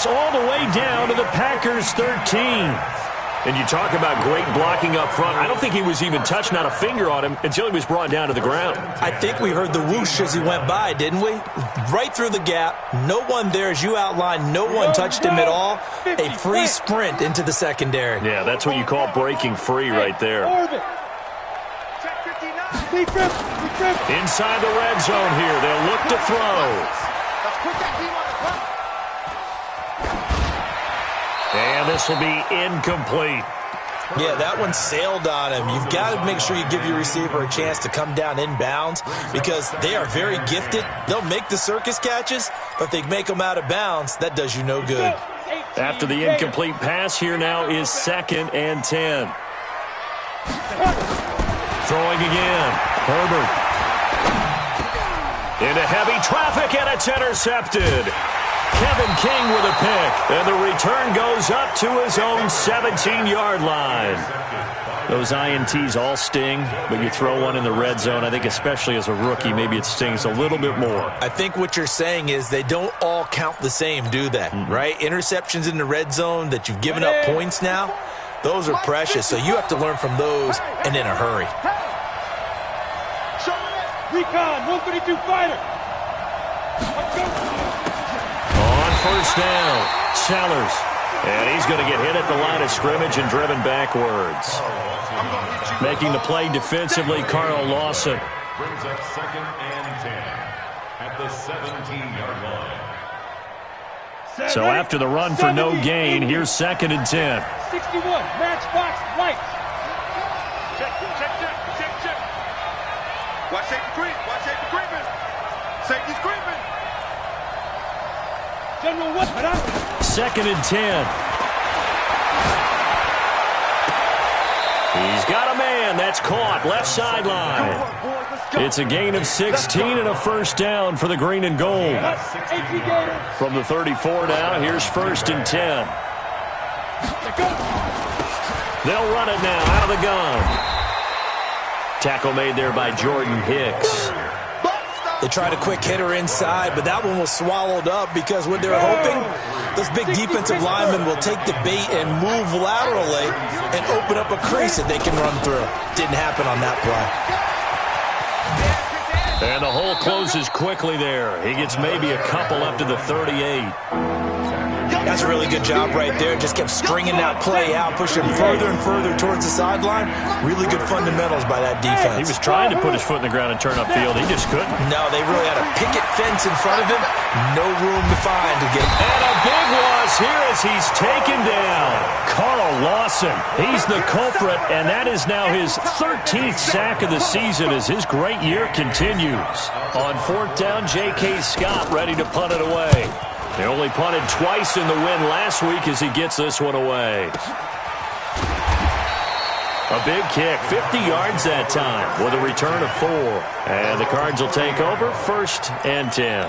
pass all the way down to the Packers 13. And you talk about great blocking up front. I don't think he was even touched, not a finger on him, until he was brought down to the ground. I think we heard the whoosh as he went by, didn't we? Right through the gap. No one there, as you outlined. No one touched him at all. A free sprint into the secondary. Yeah, that's what you call breaking free right there. Inside the red zone here. They'll look to throw. And this will be incomplete. Yeah, that one sailed on him. You've got to make sure you give your receiver a chance to come down inbounds because they are very gifted. They'll make the circus catches, but if they make them out of bounds, that does you no good. After the incomplete pass, here now is 2nd and 10. Throwing again. Herbert. Into heavy traffic, and it's intercepted. Kevin King with a pick, and the return goes up to his own 17-yard line. Those INTs all sting, but you throw one in the red zone, I think especially as a rookie, maybe it stings a little bit more. I think what you're saying is they don't all count the same, do they? Right? Interceptions in the red zone that you've given up points now, those are precious, so you have to learn from those and in a hurry. Recon, 132 fighter. On first down, Sellers. And he's going to get hit at the line of scrimmage and driven backwards. Making the play defensively, Carl Lawson. Brings up 2nd and 10 at the 17-yard line. So after the run for no gain, here's 2nd and 10. 61, matchbox, right. Check. Watch safety creep. Watch safety creeping. Safety's creeping. General, what? 2nd and 10. He's got a man. That's caught. Left sideline. It's a gain of 16 and a first down for the green and gold. From the 34 now, here's 1st and 10. They'll run it now out of the gun. Tackle made there by Jordan Hicks. They tried a quick hitter inside, but that one was swallowed up because when they're hoping, those big defensive linemen will take the bait and move laterally and open up a crease that they can run through. Didn't happen on that play. And the hole closes quickly there. He gets maybe a couple up to the 38. That's a really good job right there. Just kept stringing that play out, pushing further and further towards the sideline. Really good fundamentals by that defense. He was trying to put his foot in the ground and turn upfield. He just couldn't. No, they really had a picket fence in front of him. No room to find to get. And a big loss here as he's taken down. Carl Lawson, he's the culprit, and that is now his 13th sack of the season as his great year continues. On 4th down, J.K. Scott ready to punt it away. They only punted twice in the win last week as he gets this one away. A big kick, 50 yards that time with a return of 4. And the Cards will take over 1st and 10.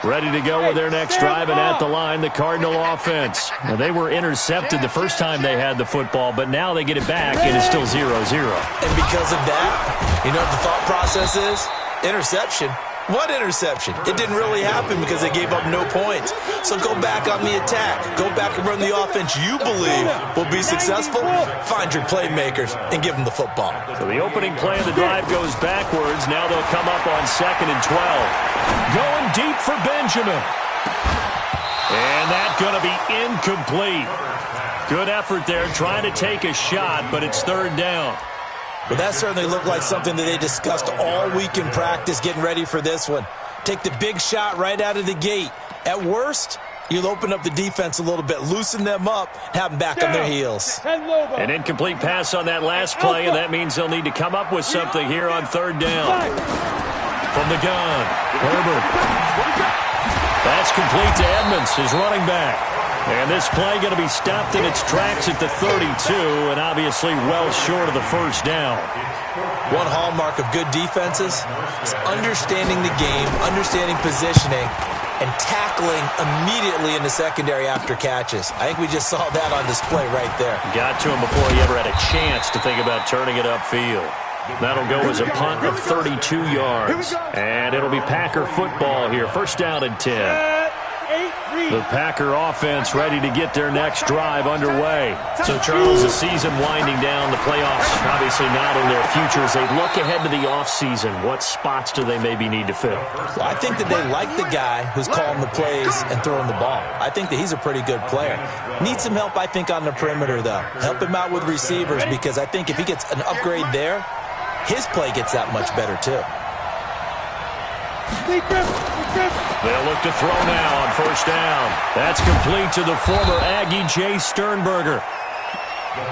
Ready to go with their next drive, and at the line, the Cardinal offense. Now, they were intercepted the first time they had the football, but now they get it back, and it's still 0-0. And because of that, you know what the thought process is? Interception. What interception? It didn't really happen because they gave up no points. So go back on the attack. Go back and run the offense you believe will be successful. Find your playmakers and give them the football. So the opening play of the drive goes backwards. Now they'll come up on 2nd and 12. Going deep for Benjamin. And that's going to be incomplete. Good effort there trying to take a shot, but it's 3rd down. But that certainly looked like something that they discussed all week in practice getting ready for this one. Take the big shot right out of the gate. At worst, you'll open up the defense a little bit, loosen them up, and have them back on their heels. An incomplete pass on that last play, and that means they'll need to come up with something here on 3rd down. From the gun, Herbert. That's complete to Edmonds, his running back. And this play going to be stopped in its tracks at the 32, and obviously well short of the first down. One hallmark of good defenses is understanding the game, understanding positioning, and tackling immediately in the secondary after catches. I think we just saw that on display right there. Got to him before he ever had a chance to think about turning it upfield. That'll go as a punt of 32 yards. And it'll be Packer football here. First down and 10. The Packer offense ready to get their next drive underway. So, Charles, the season winding down, the playoffs obviously not in their future. As they look ahead to the offseason, what spots do they maybe need to fill? Well, I think that they like the guy who's calling the plays and throwing the ball. I think that he's a pretty good player. Needs some help, I think, on the perimeter, though. Help him out with receivers, because I think if he gets an upgrade there, his play gets that much better, too. They'll look to throw now on first down. That's complete to the former Aggie, Jay Sternberger.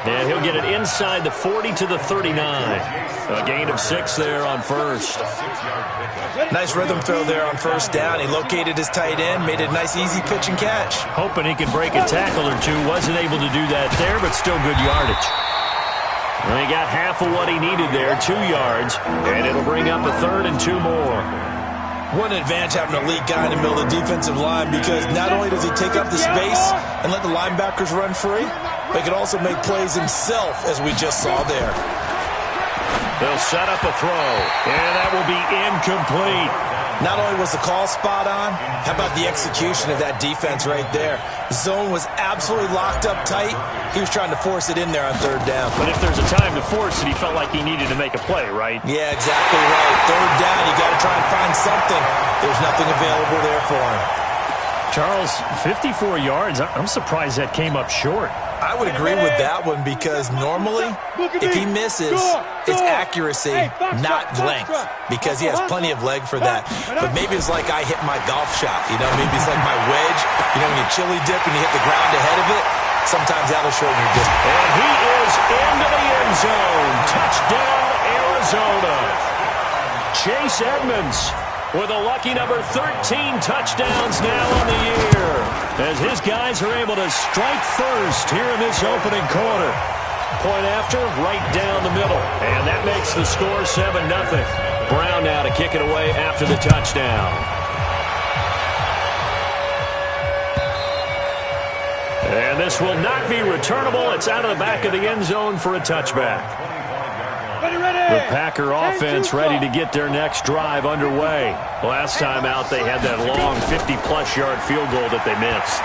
And he'll get it inside the 40 to the 39. A gain of 6 there on first. Nice rhythm throw there on first down. He located his tight end, made a nice easy pitch and catch. Hoping he could break a tackle or two. Wasn't able to do that there, but still good yardage. Well, he got half of what he needed there, 2 yards, and it'll bring up a 3rd and 2 more. What an advantage having an elite guy in the middle of the defensive line, because not only does he take up the space and let the linebackers run free, but he can also make plays himself, as we just saw there. They'll set up a throw, and that will be incomplete. Not only was the call spot on, how about the execution of that defense right there? The zone was absolutely locked up tight. He was trying to force it in there on 3rd down. But if there's a time to force it, he felt like he needed to make a play, right? Yeah, exactly right. 3rd down, you got to try and find something. There's nothing available there for him. Charles, 54 yards. I'm surprised that came up short. I would agree with that one, because normally, if he misses, it's accuracy, not length, because he has plenty of leg for that. But maybe it's like I hit my golf shot, maybe it's like my wedge, when you chili dip and you hit the ground ahead of it, sometimes that'll shorten your distance. And he is into the end zone. Touchdown, Arizona. Chase Edmonds with a lucky number 13 touchdowns now on the year, as his guys are able to strike first here in this opening quarter. Point after, right down the middle, and that makes the score 7-0. Brown now to kick it away after the touchdown. And this will not be returnable. It's out of the back of the end zone for a touchback. The Packer offense ready to get their next drive underway. Last time out, they had that long 50-plus yard field goal that they missed.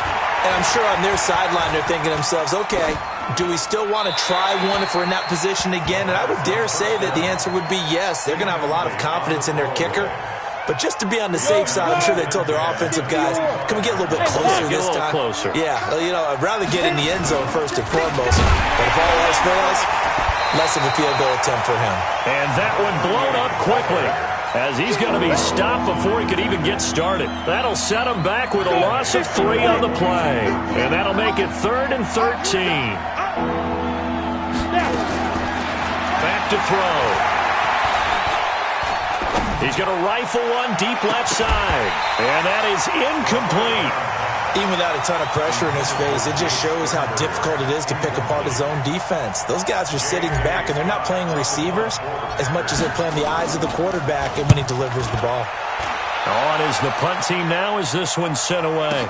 And I'm sure on their sideline, they're thinking to themselves, okay, do we still want to try one if we're in that position again? And I would dare say that the answer would be yes. They're going to have a lot of confidence in their kicker. But just to be on the safe side, I'm sure they told their offensive guys, can we get a little bit closer this time? Closer. Yeah, I'd rather get in the end zone first and foremost. But if all else fails, less of a field goal attempt for him. And that one blown up quickly, as he's going to be stopped before he could even get started. That'll set him back with a loss of 3 on the play. And that'll make it 3rd and 13. Back to throw. He's going to rifle one deep left side. And that is incomplete. Even without a ton of pressure in his face, it just shows how difficult it is to pick apart his own defense. Those guys are sitting back, and they're not playing receivers as much as they're playing the eyes of the quarterback and when he delivers the ball. On is the punt team now as this one's sent away.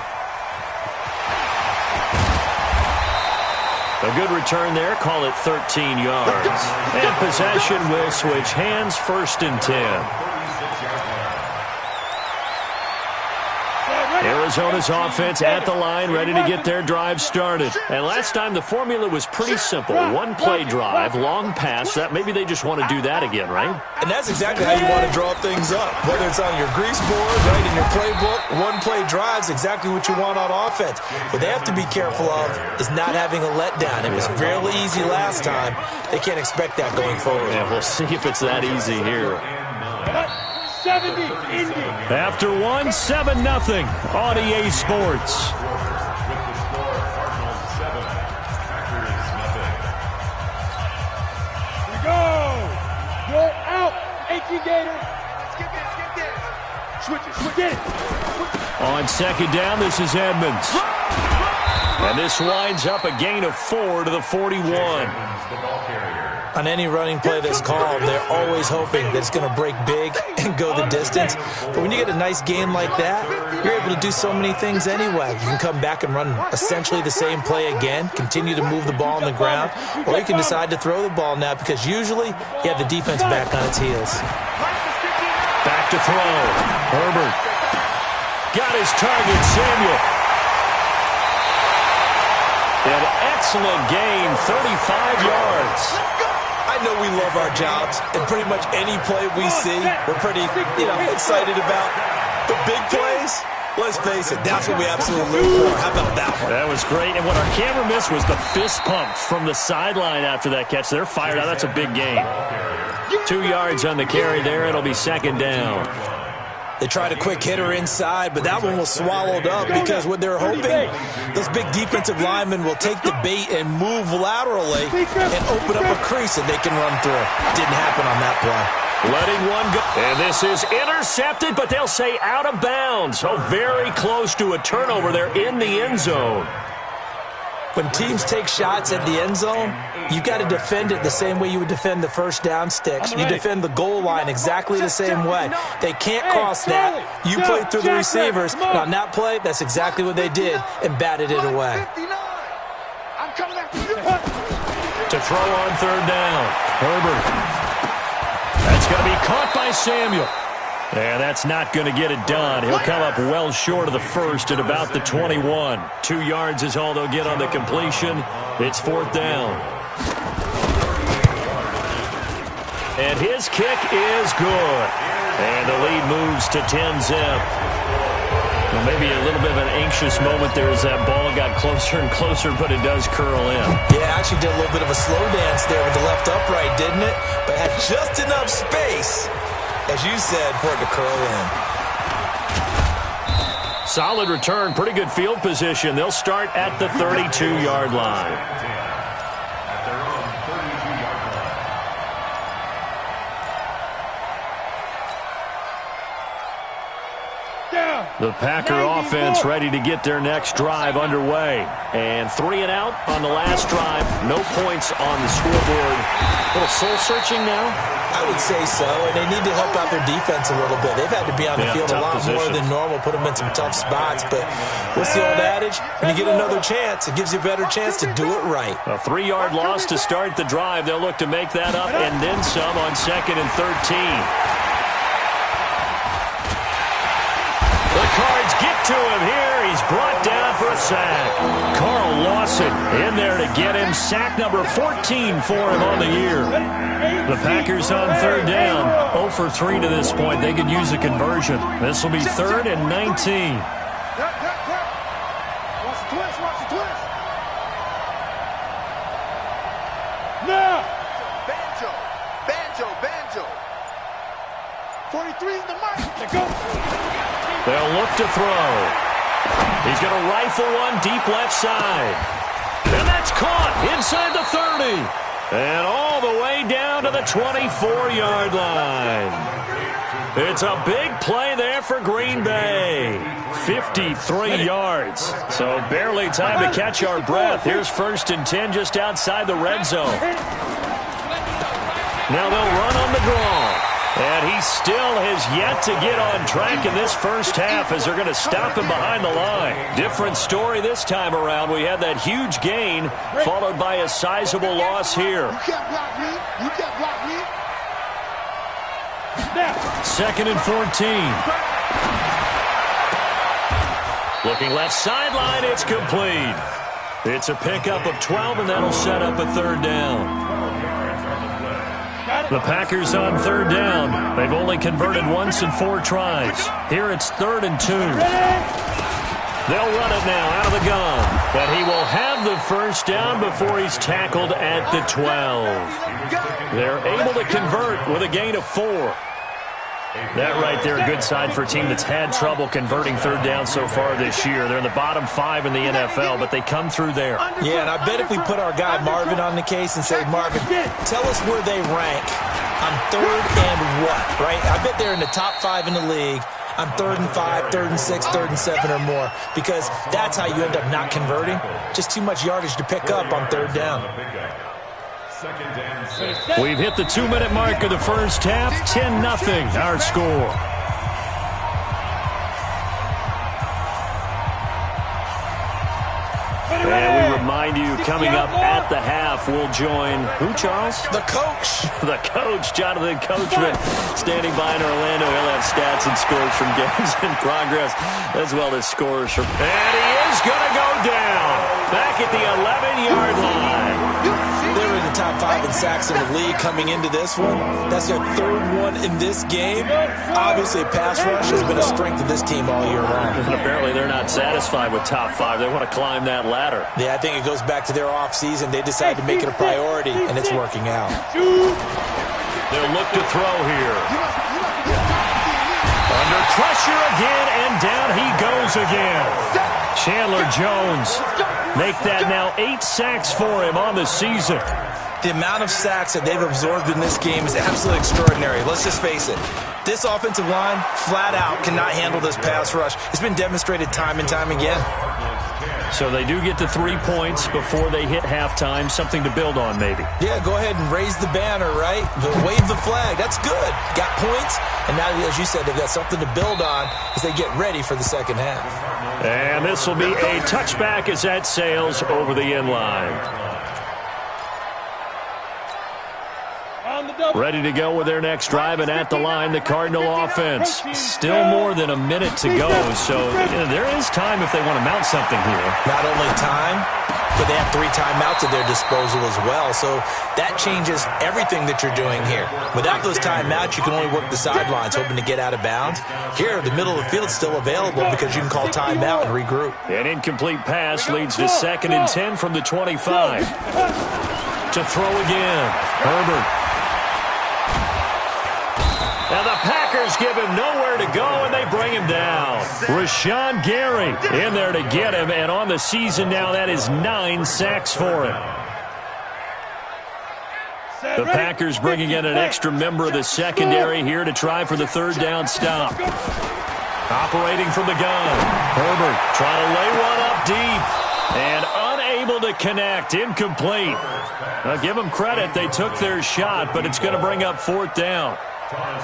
A good return there. Call it 13 yards. And possession will switch hands, 1st and 10. Arizona's offense at the line, ready to get their drive started. And last time the formula was pretty simple. 1-play drive, long pass. That maybe they just want to do that again, right? And that's exactly how you want to draw things up. Whether it's on your grease board, right, in your playbook, 1-play drive's exactly what you want on offense. What they have to be careful of is not having a letdown. It was fairly easy last time. They can't expect that going forward. Yeah, we'll see if it's that easy here. 70, Indy. After 1, 7-0 on EA Sports. Here we go. You're out. 18 Gators. Let's get this. Switch it. On 2nd down, this is Edmonds. And this winds up a gain of 4 to the 41. On any running play that's called, they're always hoping that it's going to break big and go the distance. But when you get a nice gain like that, you're able to do so many things anyway. You can come back and run essentially the same play again, continue to move the ball on the ground, or you can decide to throw the ball now because usually you have the defense back on its heels. Back to throw. Herbert got his target, Samuel. An excellent gain, 35 yards. I know we love our jobs, and pretty much any play we see, we're pretty, excited about. The big plays, let's face it, that's what we absolutely live for. How about that one? That was great, and what our camera missed was the fist pump from the sideline after that catch. They're fired out. That's a big gain. 2 yards on the carry there. It'll be second down. They tried a quick hitter inside, but that one was swallowed up because what they're hoping, those big defensive linemen will take the bait and move laterally and open up a crease that they can run through. Didn't happen on that play. Letting one go. And this is intercepted, but they'll say out of bounds. So very close to a turnover there in the end zone. When teams take shots at the end zone, you got to defend it the same way you would defend the first down sticks. You defend the goal line exactly the same way. They can't cross that. You play through the receivers. And on that play, that's exactly what they did and batted it away. To throw on third down, Herbert. That's going to be caught by Samuel. And that's not going to get it done. He'll come up well short of the first at about the 21. 2 yards is all they'll get on the completion. It's fourth down. And his kick is good. And the lead moves to 10-zip. Well, maybe a little bit of an anxious moment there as that ball got closer and closer, but it does curl in. Yeah, actually did a little bit of a slow dance there with the left upright, didn't it? But had just enough space, as you said, for it to curl in. Solid return, pretty good field position. They'll start at the 32-yard line. The Packer offense ready to get their next drive underway. And 3 and out on the last drive. No points on the scoreboard. A little soul-searching now? I would say so, and they need to help out their defense a little bit. They've had to be on the field a lot more than normal, put them in some tough spots. But what's the old adage? When you get another chance, it gives you a better chance to do it right. A 3-yard loss to start the drive. They'll look to make that up and then some on 2nd and 13. The Cards get to him here. He's brought down for a sack. Carl Lawson in there to get him. Sack number 14 for him on the year. The Packers on third down. 0 for 3 to this point. They could use a conversion. This will be 3rd and 19. Watch the twist, watch the twist. Now. Banjo. 43 in the mark. Let go. They'll look to throw. He's going to rifle one deep left side. And that's caught inside the 30. And all the way down to the 24-yard line. It's a big play there for Green Bay. 53 yards. So barely time to catch our breath. Here's 1st and 10 just outside the red zone. Now they'll run on the draw. And he still has yet to get on track in this first half as they're going to stop him behind the line. Different story this time around. We had that huge gain followed by a sizable loss here. You can't block me. You can't block me. 2nd and 14. Looking left sideline, it's complete. It's a pickup of 12, and that'll set up a 3rd down. The Packers on 3rd down. They've only converted once in 4 tries. Here it's 3rd and 2. They'll run it now out of the gun. But he will have the first down before he's tackled at the 12. They're able to convert with a gain of 4. That right there, a good sign for a team that's had trouble converting 3rd down so far this year. They're in the bottom 5 in the NFL, but they come through there. Yeah, and I bet if we put our guy Marvin on the case and say, Marvin, tell us where they rank on 3rd and what, right? I bet they're in the top 5 in the league on 3rd and 5, 3rd and 6, 3rd and 7 or more, because that's how you end up not converting. Just too much yardage to pick up on 3rd down. We've hit the 2-minute mark of the first half. 10-0 our score. And we remind you, coming up at the half, we'll join who, Charles? The coach. The coach, Jonathan Coachman, standing by in Orlando. He'll have stats and scores from games in progress, as well as scores from... And he is going to go down, back at the 11-yard line. They were in the top 5 in sacks in the league coming into this one. That's their 3rd one in this game. Obviously, pass rush has been a strength of this team all year long. And apparently they're not satisfied with top 5. They want to climb that ladder. Yeah, I think it goes back to their offseason. They decided to make it a priority, and it's working out. They'll look to throw here. Under pressure again, and down he goes again. Chandler Jones. Make that now 8 sacks for him on the season. The amount of sacks that they've absorbed in this game is absolutely extraordinary. Let's just face it. This offensive line, flat out, cannot handle this pass rush. It's been demonstrated time and time again. So they do get the 3 points before they hit halftime. Something to build on, maybe. Yeah, go ahead and raise the banner, right? Wave the flag. That's good. Got points, and now, as you said, they've got something to build on as they get ready for the second half. And this will be a touchback as that sails over the end line. Ready to go with their next drive, and at the line, the Cardinal offense. Still more than a minute to go, so there is time if they want to mount something here. Not only time, but they have 3 timeouts at their disposal as well, so that changes everything that you're doing here. Without those timeouts, you can only work the sidelines, hoping to get out of bounds. Here, the middle of the field is still available because you can call timeout and regroup. An incomplete pass leads to 2nd and 10 from the 25. To throw again, Herbert. Now the Packers give him nowhere to go, and they bring him down. Rashawn Gary in there to get him, and on the season now, that is 9 sacks for him. The Packers bringing in an extra member of the secondary here to try for the 3rd down stop. Operating from the gun. Herbert trying to lay one up deep, and unable to connect. Incomplete. Now, give them credit. They took their shot, but it's going to bring up 4th down.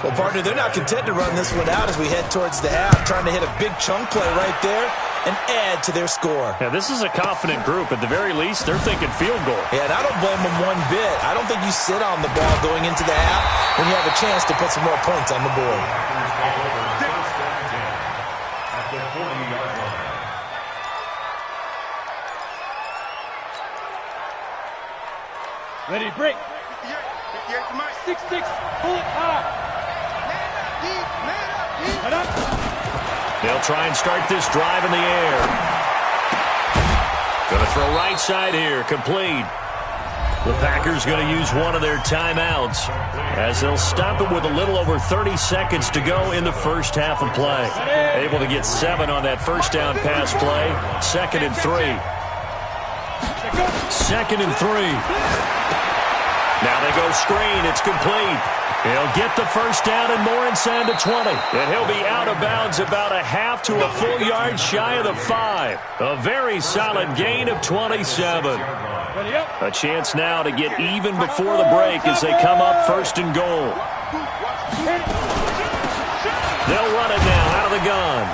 Well, partner, they're not content to run this one out as we head towards the half, trying to hit a big chunk play right there and add to their score. Yeah, this is a confident group. At the very least, they're thinking field goal. Yeah, and I don't blame them one bit. I don't think you sit on the ball going into the half when you have a chance to put some more points on the board. At the 40-yard line. Ready, break. 6-6, pull it high. Man up. They'll try and start this drive in the air. Going to throw right side here, complete. The Packers going to use one of their timeouts as they'll stop it with a little over 30 seconds to go in the first half of play. Able to get 7 on that first down pass play. 2nd and 3. 2nd and 3. Now they go screen. It's complete. He'll get the first down and more inside the 20. And he'll be out of bounds about a half to a full yard shy of the 5. A very solid gain of 27. A chance now to get even before the break as they come up 1st and goal. They'll run it now out of the gun.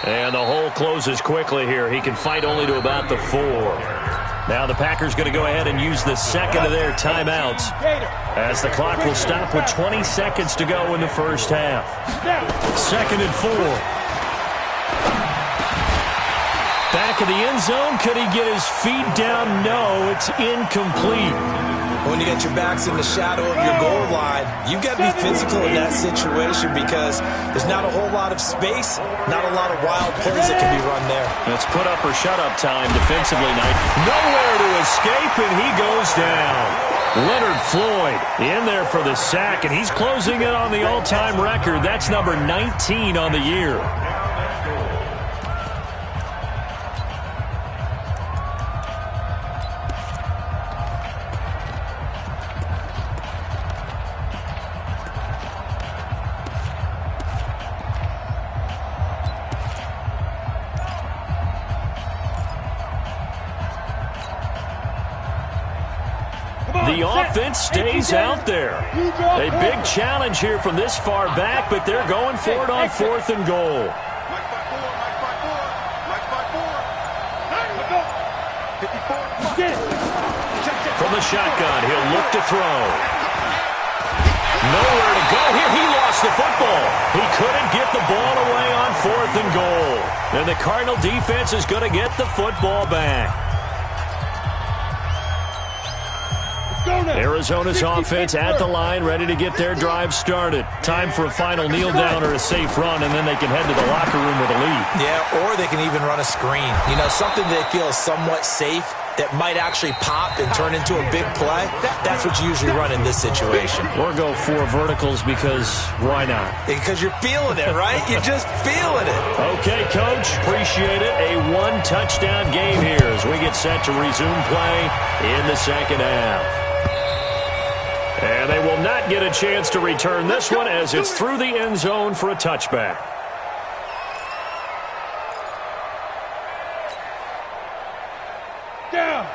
And the hole closes quickly here. He can fight only to about the 4. Now the Packers going to go ahead and use the 2nd of their timeouts as the clock will stop with 20 seconds to go in the first half. 2nd and 4. Back of the end zone. Could he get his feet down? No, it's incomplete. When you get your backs in the shadow of your goal line, you've got to be physical in that situation because there's not a whole lot of space, not a lot of wild plays that can be run there. It's put up or shut up time defensively, Knight. Nowhere to escape, and he goes down. Leonard Floyd in there for the sack, and he's closing in on the all-time record. That's number 19 on the year. The offense stays out there. A big challenge here from this far back, but they're going for it on 4th and goal. From the shotgun, he'll look to throw. Nowhere to go here. He lost the football. He couldn't get the ball away on 4th and goal. And the Cardinal defense is going to get the football back. Arizona's offense at the line, ready to get their drive started. Time for a final kneel down or a safe run, and then they can head to the locker room with a lead. Yeah, or they can even run a screen. You know, something they feel is somewhat safe that might actually pop and turn into a big play. That's what you usually run in this situation. Or go 4 verticals because why not? Because you're feeling it, right? You're just feeling it. Okay, Coach. Appreciate it. A 1-touchdown game here as we get set to resume play in the second half. And they will not get a chance to return this one as it's through the end zone for a touchback.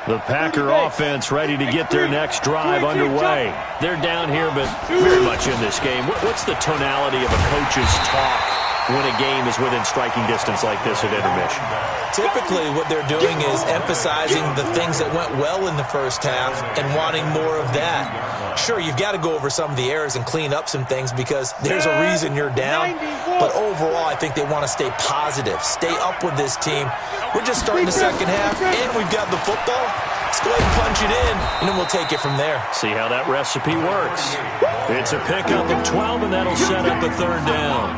The Packer offense ready to get their next drive underway. They're down here, but very much in this game. What's the tonality of a coach's talk when a game is within striking distance like this at intermission? Typically, what they're doing is emphasizing the things that went well in the first half and wanting more of that. Sure, you've got to go over some of the errors and clean up some things because there's a reason you're down. But overall, I think they want to stay positive, stay up with this team. We're just starting the second half, and we've got the football. Let's go ahead and punch it in, and then we'll take it from there. See how that recipe works. It's a pickup of 12, and that'll set up a 3rd down.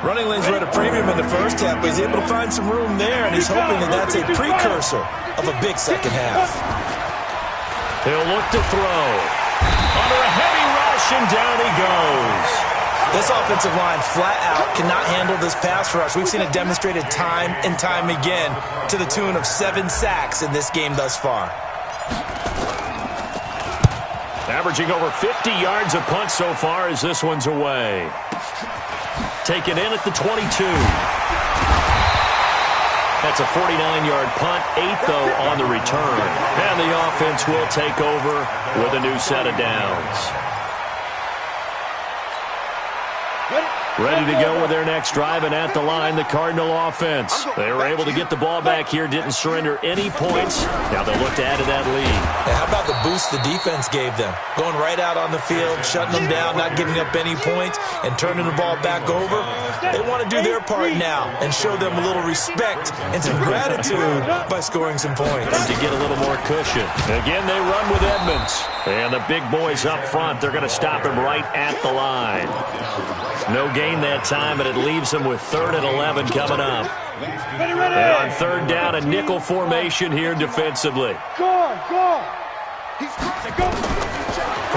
Running lanes were at a premium in the first half, but he's able to find some room there, and he's hoping that that's a precursor of a big second half. He'll look to throw. Under a heavy rush, and down he goes. This offensive line flat out cannot handle this pass rush. We've seen it demonstrated time and time again to the tune of 7 sacks in this game thus far. Averaging over 50 yards a punt so far as this one's away. Taken in at the 22. That's a 49-yard punt, 8 though on the return. And the offense will take over with a new set of downs. Ready to go with their next drive, and at the line, the Cardinal offense. They were able to get the ball back here, didn't surrender any points. Now they'll look to add to that lead. And how about the boost the defense gave them? Going right out on the field, shutting them down, not giving up any points, and turning the ball back over. They want to do their part now and show them a little respect and some gratitude by scoring some points. And to get a little more cushion. Again, they run with Edmonds. And the big boys up front, they're going to stop him right at the line. No gain that time, but it leaves them with 3rd and 11 coming up. And on 3rd down, a nickel formation here defensively. From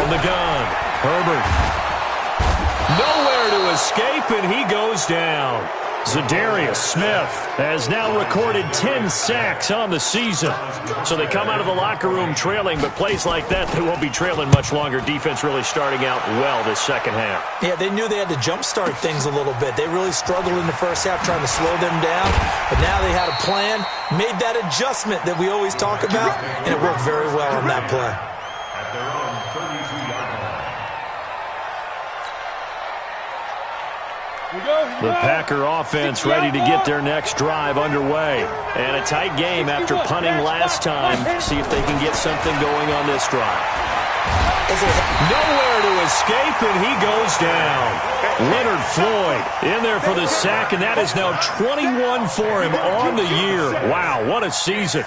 the gun, Herbert. Nowhere to escape, and he goes down. Zadarius Smith has now recorded 10 sacks on the season. So they come out of the locker room trailing, but plays like that, they won't be trailing much longer. Defense really starting out well this second half. Yeah, they knew they had to jumpstart things a little bit. They really struggled in the first half trying to slow them down, but now they had a plan, made that adjustment that we always talk about, and it worked very well on that play. At their own 32-yard line. The Packer offense ready to get their next drive underway. And a tight game after punting last time. See if they can get something going on this drive. Nowhere to escape, and he goes down. Leonard Floyd in there for the sack, and that is now 21 for him on the year. Wow, what a season.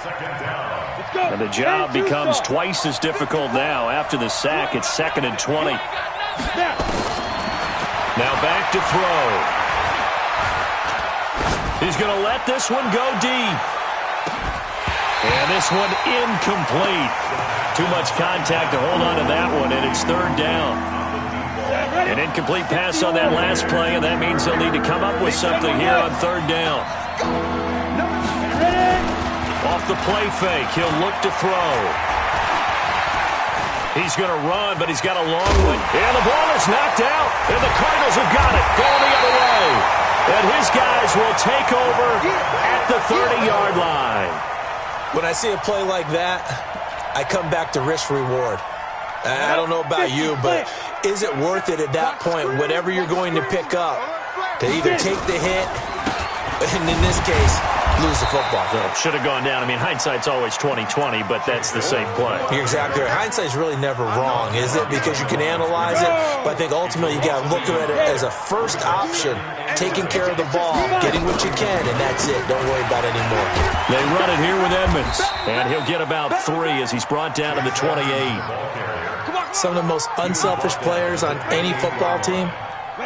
And the job becomes twice as difficult now. After the sack, it's 2nd and 20. Now back to throw. He's going to let this one go deep. And this one incomplete. Too much contact to hold on to that one, and it's 3rd down. An incomplete pass on that last play, and that means they'll need to come up with something here on 3rd down. Off the play fake, he'll look to throw. He's going to run, but he's got a long one. And the ball is knocked out, and the Cardinals have got it, going the other way. And his guys will take over at the 30-yard line. When I see a play like that, I come back to risk-reward. I don't know about you, but is it worth it at that point, whatever you're going to pick up, to either take the hit, and in this case, lose the football? So should have gone down. I mean, hindsight's always 20/20, but that's the safe play. You're exactly right. Hindsight's really never wrong, is it? Because you can analyze it, but I think ultimately you got to look at it as a first option, taking care of the ball, getting what you can, and that's it. Don't worry about it anymore. They run it here with Edmonds, and he'll get about 3 as he's brought down to the 28. Some of the most unselfish players on any football team,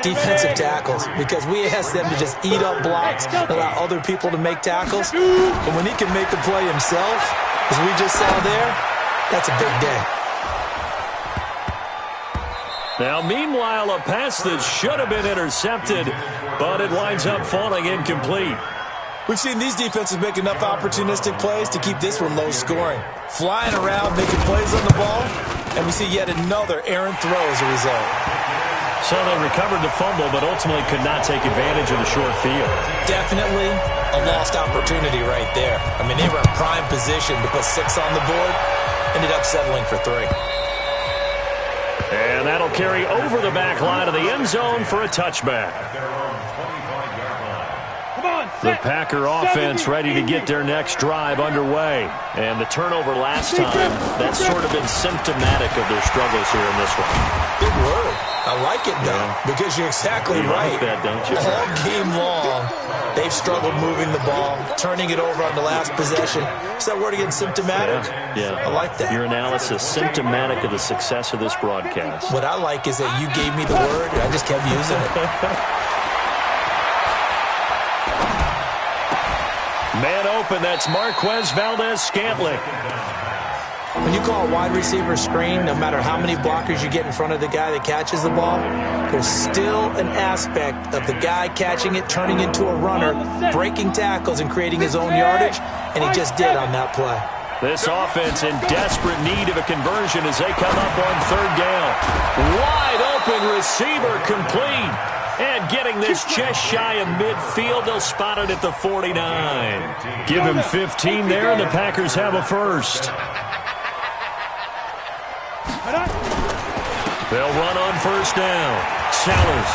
defensive tackles, because we ask them to just eat up blocks, allow other people to make tackles. But when he can make a play himself, as we just saw there, that's a big day. Now, meanwhile, a pass that should have been intercepted, but it winds up falling incomplete. We've seen these defenses make enough opportunistic plays to keep this one low scoring. Flying around, making plays on the ball, and we see yet another errant throw as a result. So they recovered the fumble, but ultimately could not take advantage of the short field. Definitely a lost opportunity right there. I mean, they were in prime position to put 6 on the board, ended up settling for 3. And that'll carry over the back line of the end zone for a touchback. The Packer offense ready to get their next drive underway. And the turnover last time, that's sort of been symptomatic of their struggles here in this one. Big word. I like it, though, because you're exactly right. Like that, don't you? All game long, they've struggled moving the ball, turning it over on the last possession. Is that word again, symptomatic? Yeah. I like that. Your analysis, symptomatic of the success of this broadcast. What I like is that you gave me the word, and I just kept using it. Man open, that's Marquez Valdez-Scantling. When you call a wide receiver screen, no matter how many blockers you get in front of the guy that catches the ball, there's still an aspect of the guy catching it, turning into a runner, breaking tackles and creating his own yardage, and he just did on that play. This offense in desperate need of a conversion as they come up on 3rd down. Wide open receiver complete. And getting this just shy of midfield, they'll spot it at the 49. Give him 15 there, and the Packers have a first. They'll run on 1st down. Sellers.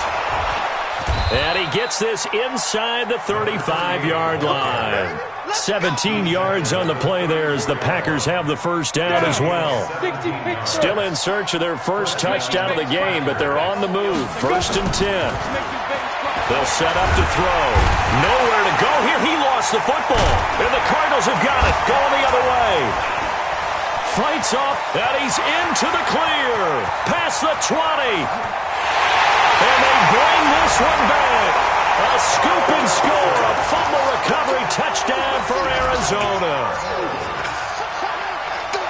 And he gets this inside the 35-yard line. 17 yards on the play there as the Packers have the first down as well. Still in search of their first touchdown of the game, but they're on the move. 1st and 10. They'll set up to throw. Nowhere to go here. He lost the football. And the Cardinals have got it. Going the other way. Fights off, and he's into the clear. Past the 20. And they bring this one back. A scoop and score, a fumble recovery touchdown for Arizona.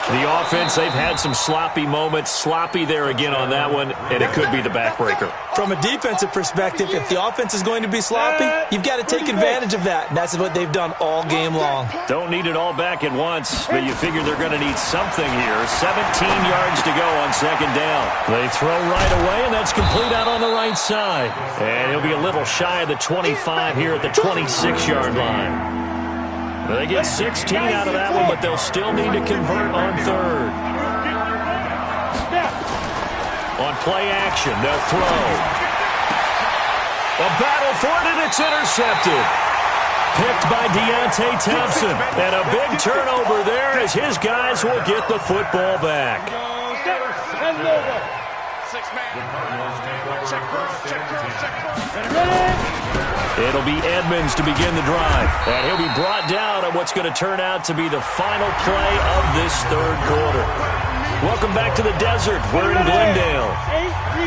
The offense, they've had some sloppy moments. Sloppy there again on that one, and it could be the backbreaker. From a defensive perspective, if the offense is going to be sloppy, you've got to take advantage of that, and that's what they've done all game long. Don't need it all back at once, but you figure they're going to need something here. 17 yards to go on 2nd down. They throw right away, and that's complete out on the right side. And he'll be a little shy of the 25 here at the 26-yard line. They get 16 out of that one, but they'll still need to convert on 3rd. On play action, they'll throw. A battle for it, and it's intercepted. Picked by Deontay Thompson. And a big turnover there as his guys will get the football back. It'll be Edmonds to begin the drive. And he'll be brought down on what's going to turn out to be the final play of this 3rd quarter. Welcome back to the desert. We're in Glendale.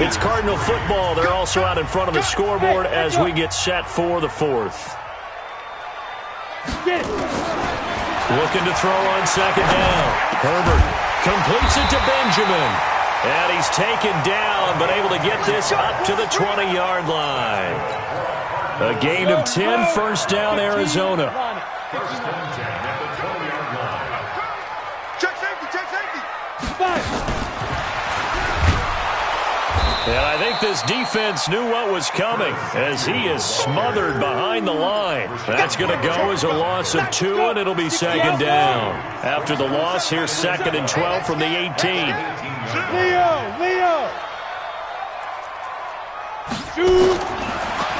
It's Cardinal football. They're also out in front of the scoreboard as we get set for the 4th. Looking to throw on 2nd down. Herbert completes it to Benjamin. And he's taken down, but able to get this up to the 20-yard line. A gain of 10, 1st down, Arizona. Check safety, check safety. And I think this defense knew what was coming as he is smothered behind the line. That's going to go as a loss of 2, and it'll be second down. After the loss, here's 2nd and 12 from the 18. Leo! Shoot!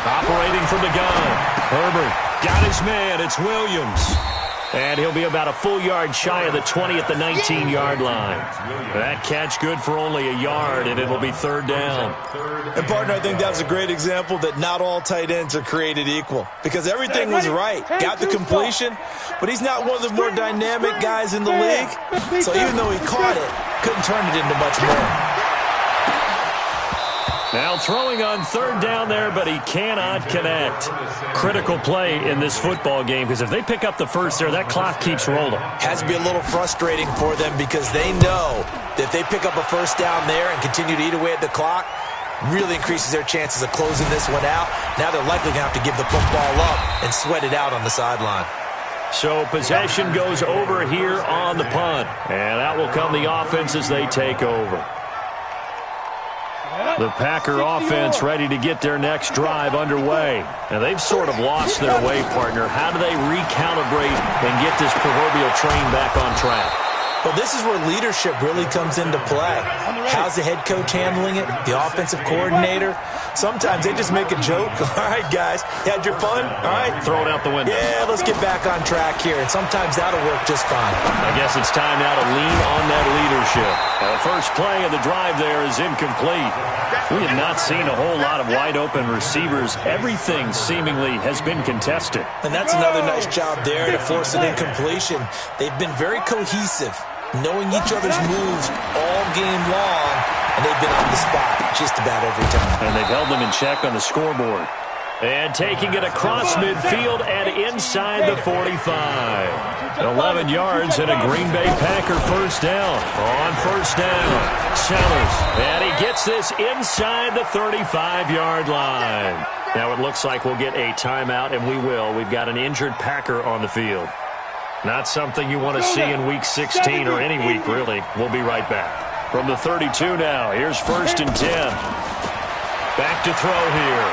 Operating from the gun. Herbert got his man. It's Williams. And he'll be about a full yard shy of the 20 at the 19-yard line. That catch good for only a yard, and it'll be 3rd down. And, partner, I think that was a great example that not all tight ends are created equal. Because everything was right. Got the completion, but he's not one of the more dynamic guys in the league. So even though he caught it, couldn't turn it into much more. Now throwing on 3rd down there, but he cannot connect. Critical play in this football game, because if they pick up the first there, that clock keeps rolling. Has to be a little frustrating for them because they know that if they pick up a first down there and continue to eat away at the clock, really increases their chances of closing this one out. Now they're likely going to have to give the football up and sweat it out on the sideline. So possession goes over here on the punt, and that will come the offense as they take over. The Packer offense ready to get their next drive underway. And they've sort of lost their way, partner. How do they recalibrate and get this proverbial train back on track? Well, this is where leadership really comes into play. How's the head coach handling it? The offensive coordinator? Sometimes they just make a joke. All right, guys, you had your fun? All right. Throw it out the window. Yeah, let's get back on track here. And sometimes that'll work just fine. I guess it's time now to lean on that leadership. The first play of the drive there is incomplete. We have not seen a whole lot of wide-open receivers. Everything seemingly has been contested. And that's another nice job there to force an incompletion. They've been very cohesive, knowing each other's moves all game long, and they've been on the spot just about every time. And they've held them in check on the scoreboard. And taking it across midfield and inside the 45. 11 yards and a Green Bay Packer first down. On first down, Sellers. And he gets this inside the 35-yard line. Now it looks like we'll get a timeout, and we will. We've got an injured Packer on the field. Not something you want to see in Week 16 or any week, really. We'll be right back. From the 32 now, here's 1st and 10. Back to throw here.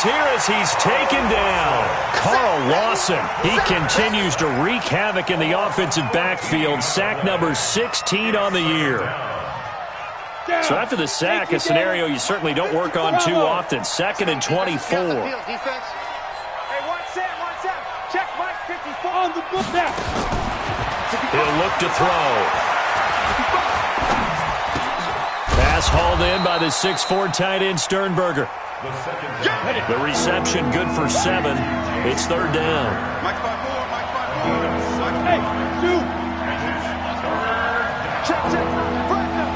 Here as he's taken down. Carl Lawson. He continues to wreak havoc in the offensive backfield. Sack number 16 on the year. So after the sack, a scenario you certainly don't work on too often. 2nd and 24. Hey, one set. Check Mike 54 on the book now. He'll look to throw. Pass hauled in by the 6'4" tight end Sternberger. The reception good for 7. It's 3rd down. Mike 5-4. Hey, shoot. Check. Platinum.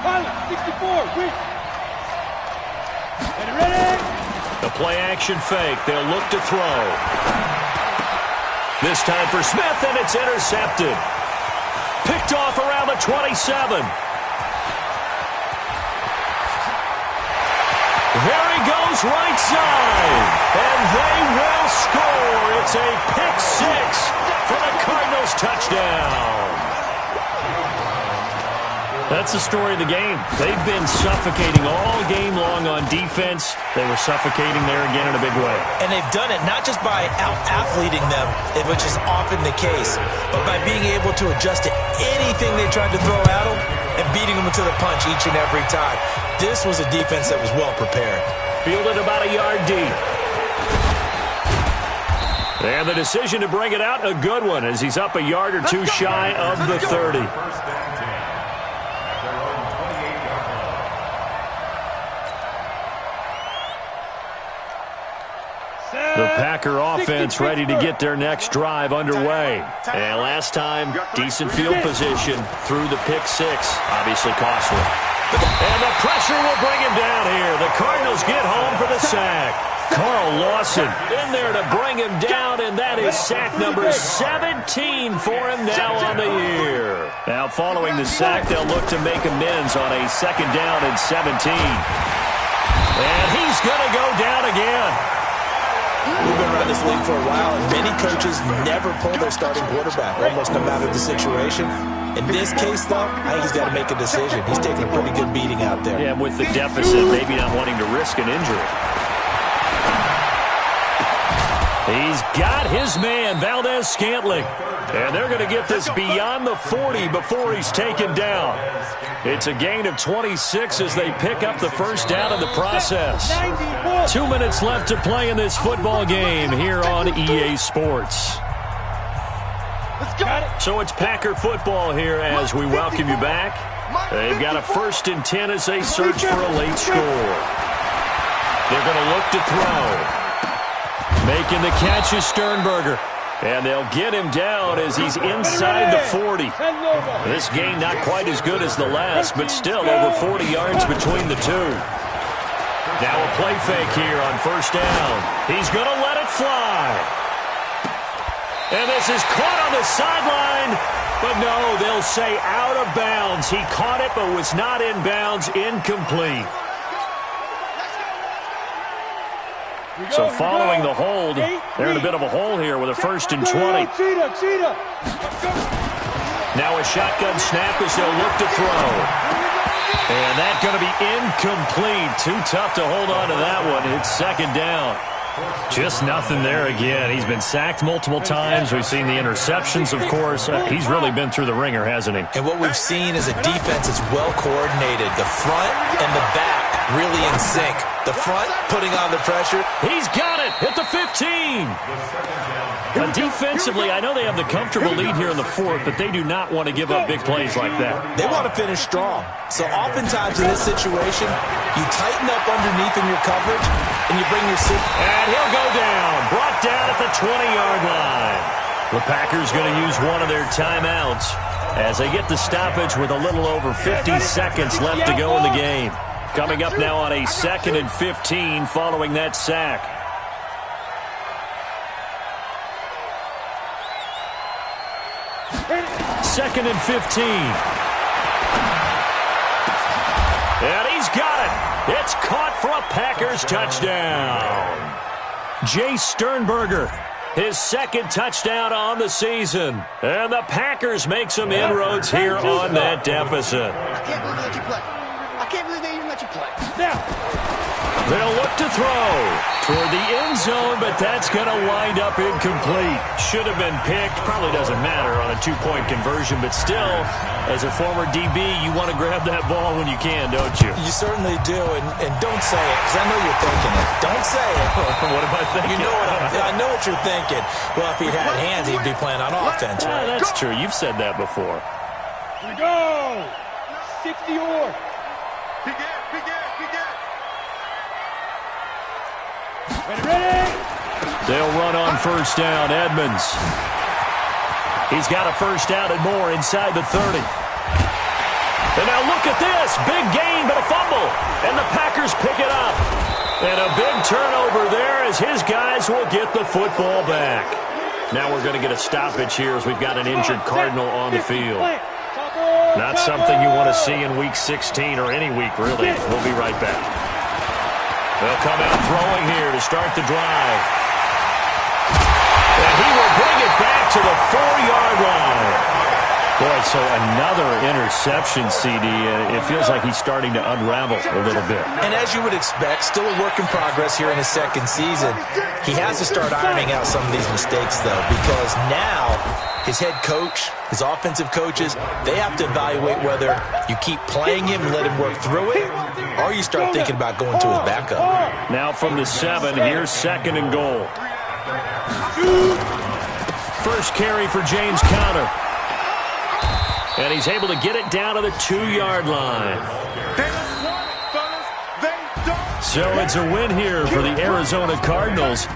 Pilot, 64, win. Ready? The play action fake. They'll look to throw. This time for Smith, and it's intercepted. Picked off around the 27. There he goes, right side. And they will score. It's a pick 6 for the Cardinals touchdown. That's the story of the game. They've been suffocating all game long on defense. They were suffocating there again in a big way. And they've done it not just by out-athleting them, which is often the case, but by being able to adjust to anything they tried to throw at them and beating them to the punch each and every time. This was a defense that was well prepared. Fielded about a yard deep. And the decision to bring it out, a good one, as he's up a yard or two shy of the 30. The Packer offense ready to get their next drive underway. And last time, decent field position through the pick 6. Obviously costly. And the pressure will bring him down here. The Cardinals get home for the sack. Carl Lawson in there to bring him down, and that is sack number 17 for him now on the year. Now following the sack, they'll look to make amends on a 2nd down and 17. And he's going to go down again. We've been around this league for a while, and many coaches never pull their starting quarterback, almost no matter the situation. In this case, though, I think he's got to make a decision. He's taking a pretty good beating out there. Yeah, with the deficit, maybe not wanting to risk an injury. He's got his man, Valdez-Scantling. And they're going to get this beyond the 40 before he's taken down. It's a gain of 26 as they pick up the first down in the process. 2 minutes left to play in this football game here on EA Sports. So it's Packer football here as we welcome you back. They've got a 1st and 10 as they search for a late score. They're going to look to throw. Making the catch is Sternberger. And they'll get him down as he's inside the 40. This gain not quite as good as the last, but still over 40 yards between the two. Now a play fake here on 1st down. He's going to let it fly. And this is caught on the sideline. But no, they'll say out of bounds. He caught it but was not in bounds, incomplete. So following the hold, they're in a bit of a hole here with a 1st and 20. Now a shotgun snap as they'll look to throw. And that's going to be incomplete. Too tough to hold on to that one. It's 2nd down. Just nothing there again. He's been sacked multiple times. We've seen the interceptions, of course. He's really been through the ringer, hasn't he? And what we've seen is a defense that's well coordinated. The front and the back really in sync. The front putting on the pressure. He's got it at the 15. But defensively, I know they have the comfortable lead here in the 4th, but they do not want to give up big plays like that. They want to finish strong. So oftentimes in this situation, you tighten up underneath in your coverage, and you bring your... And he'll go down. Brought down at the 20-yard line. The Packers going to use one of their timeouts as they get the stoppage with a little over 50 seconds left to go in the game. Coming up now on a 2nd and 15 following that sack. Second and 15. And he's got it. It's caught for a Packers touchdown. Jay Sternberger, his 2nd touchdown on the season. And the Packers make some inroads here on that deficit. I can't believe they let you play. I can't believe they even let you play. Now, they'll look to throw toward the end zone, but that's going to wind up incomplete. Should have been picked. Probably doesn't matter on a 2-point conversion, but still, as a former DB, you want to grab that ball when you can, don't you? You certainly do, and don't say it, because I know you're thinking it. Don't say it. What am I thinking? You know I know what you're thinking. Well, if he had hands, he'd be playing on offense, right? That's true. You've said that before. Here we go. 60 or. Ready. They'll run on 1st down. Edmonds. He's got a 1st down and more inside the 30. And now look at this. Big gain, but a fumble. And the Packers pick it up. And a big turnover there as his guys will get the football back. Now we're going to get a stoppage here as we've got an injured Cardinal on the field. Not something you want to see in Week 16 or any week, really. We'll be right back. They'll come out throwing here to start the drive. And he will bring it back to the 4-yard line. Boy, so another interception, CD. It feels like he's starting to unravel a little bit. And as you would expect, still a work in progress here in his 2nd season. He has to start ironing out some of these mistakes, though, because now his head coach, his offensive coaches, they have to evaluate whether you keep playing him and let him work through it, or you start thinking about going to his backup. Now from the 7, here's 2nd and goal. First carry for James Conner. And he's able to get it down to the 2-yard line. So it's a win here for the Arizona Cardinals.